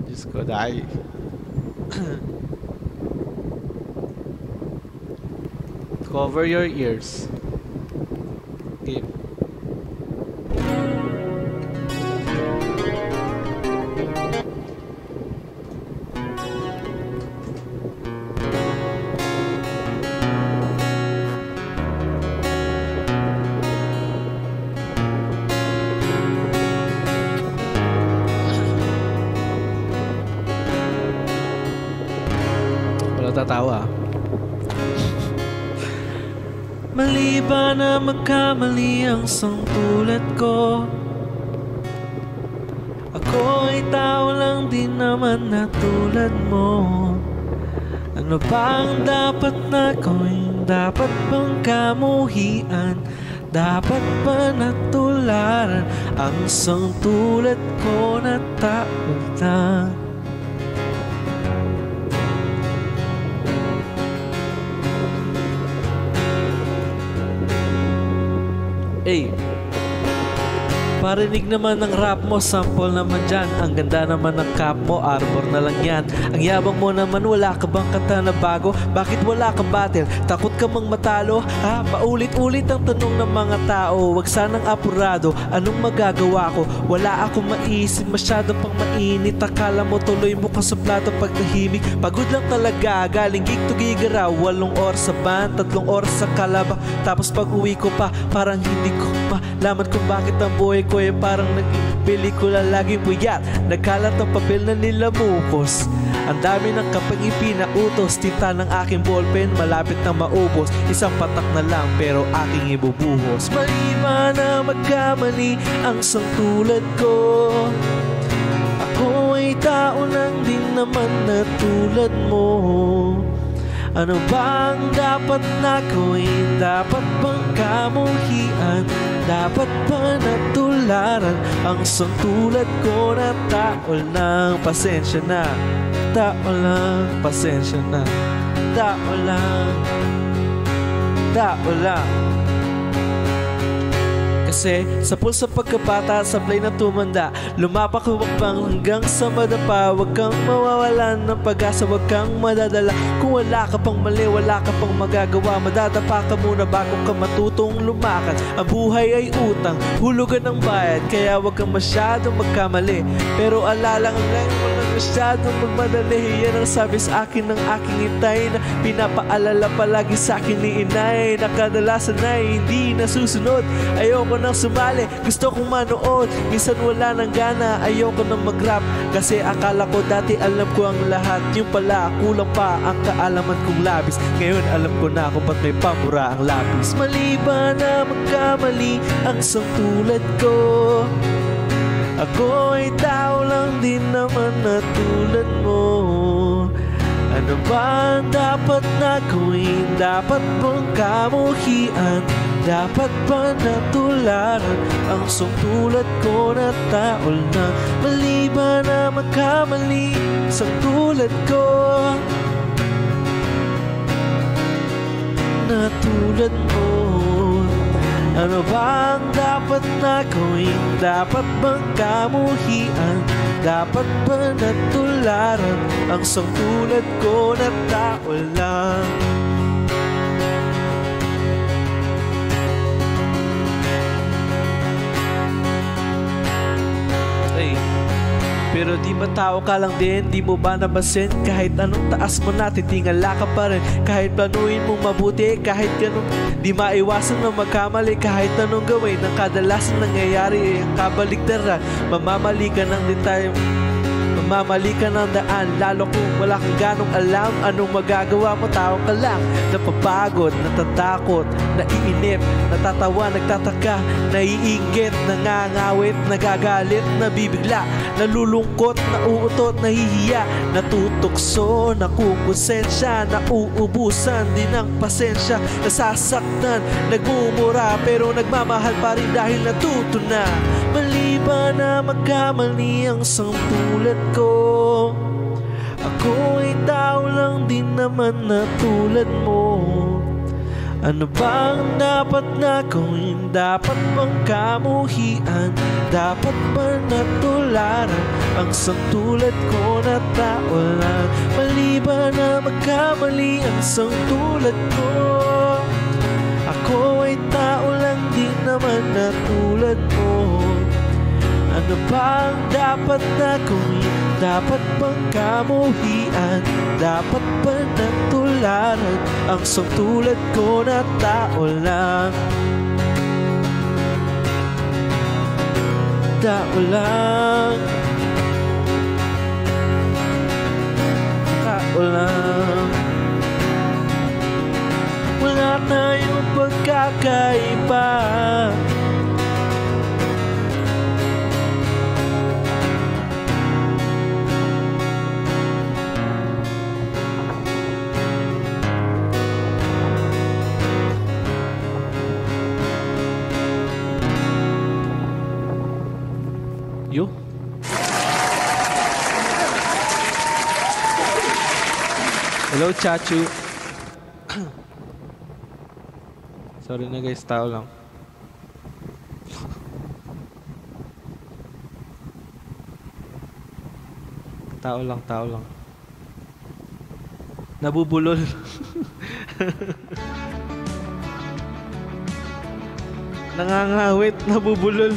Diyos ko, dahil. Cover your ears. Okay. Wala tatawa. Mali ba na magkamali ang sangtulad ko? Ako ay tao lang din naman na tulad mo. Ano ba ang dapat na gawin? Dapat bang kamuhian? Dapat ba natularan ang sangtulad ko na tao lang? Hey, parinig naman ng rap mo, sample naman dyan. Ang ganda naman ng cap mo, armor na lang yan. Ang yabang mo naman, wala ka bang kanta na bago? Bakit wala kang battle? Takot ka mang matalo? Ha? Paulit-ulit ang tanong ng mga tao. Wag sanang apurado, anong magagawa ko? Wala akong maisip, masyado pang mainit. Akala mo tuloy mo ka sa plato pag tahimik. Pagod lang talaga, galing gig to gig araw. 8 oras sa band, 3 oras sa kalaba. Tapos pag uwi ko pa, parang hindi ko malaman kung bakit ang buhay ko eh parang pelikula laging puyat. Nagkalat ang papel na nilamukos. Ang dami ng kapag ipinautos. Tinta ng aking ballpen malapit na maubos. Isang patak na lang pero aking ibubuhos. Mali ba na magkamali ang sangtulad ko? Ako ay tao lang din naman na tulad mo. Ano bang dapat na gawin? Dapat bang kamuhian? Dapat ba natularan ang sangtulad ko na tao lang? Pasensya na, tao lang. Pasensya na, tao lang. Tao lang. Kasi sa pulsa pagkabata, sablay na tumanda. Lumapak pang hanggang sa madapa. Huwag kang mawawalan ng pag-asa, huwag kang madadala. Kung wala ka pang mali, wala ka pang magagawa. Madadapa ka muna bago ka matutong lumakad. Ang buhay ay utang, hulugan ng bayad. Kaya huwag kang masyadong magkamali. Pero alalang lang, walang masyadong magmadali. Yan ang sabi sa akin ng aking itay, na pinapaalala palagi sa akin ni inay, na kadalasan ay hindi nasusunod. Ayoko nang sumali, gusto kong manood. Minsan wala nang gana, ayoko nang mag-rap. Kasi akala ko dati alam ko ang lahat. Yung pala, kulang pa ang kaalaman kong labis. Ngayon alam ko na kung ba't may pamura ang lapis. Mali ba na magkamali ang sangtulad ko? Ako ay tao lang din naman na tulad mo. Ano ba ang dapat na gawin? Dapat bang kamuhian? Dapat ba natularan ang sangtulad ko na tao lang? Mali ba na magkamali sa tulad ko na tulad mo? Ano ba ang dapat na gawin? Dapat bang kamuhian? Dapat ba natularan ang sangtulad ko na tao lang? Pero di ba tao ka lang din? Di mo ba nabasin? Kahit anong taas mo na, titingala ka pa rin. Kahit planuin mong mabuti, kahit ganun, di maiwasan na magkamali. Kahit anong gawin, ang kadalasan nangyayari ang kabaligtaran. Mamamali ka nang din tayo, mamamali ka ng daan. Lalo kung wala kang ganong alam, anong magagawa mo? Tao ka lang, napapagod, natatakot, naiinip, natatawa, nagtataka, naiinggit, nangangawit, nagagalit, nabibigla, nalulungkot, nauutot, nahihiya, natutukso, nakukonsensya, nauubusan din ng pasensya, nasasaktan, nagmumura, pero nagmamahal pa rin dahil natuto na. Mali ba na magkamali ang sangtulad ko? Ako ay tao lang din naman na tulad mo. Ano bang dapat na gawin? Dapat bang kamuhian? Dapat ba natularan ang isang tulad ko na tao lang? Mali ba na magkamali ang isang tulad ko? Ako ay tao lang din naman na tulad mo. Ano bang dapat na gawin? Dapat bang kamuhian? Dapat ba natularan ang isang tulad ko na tao lang? Tao lang. Tao lang. Wala tayong pagkakaiba. Yo. Hello, Chachu. Sorry na guys, tao lang. Tao lang, tao lang. Nabubulol. Nangangawit, nabubulol.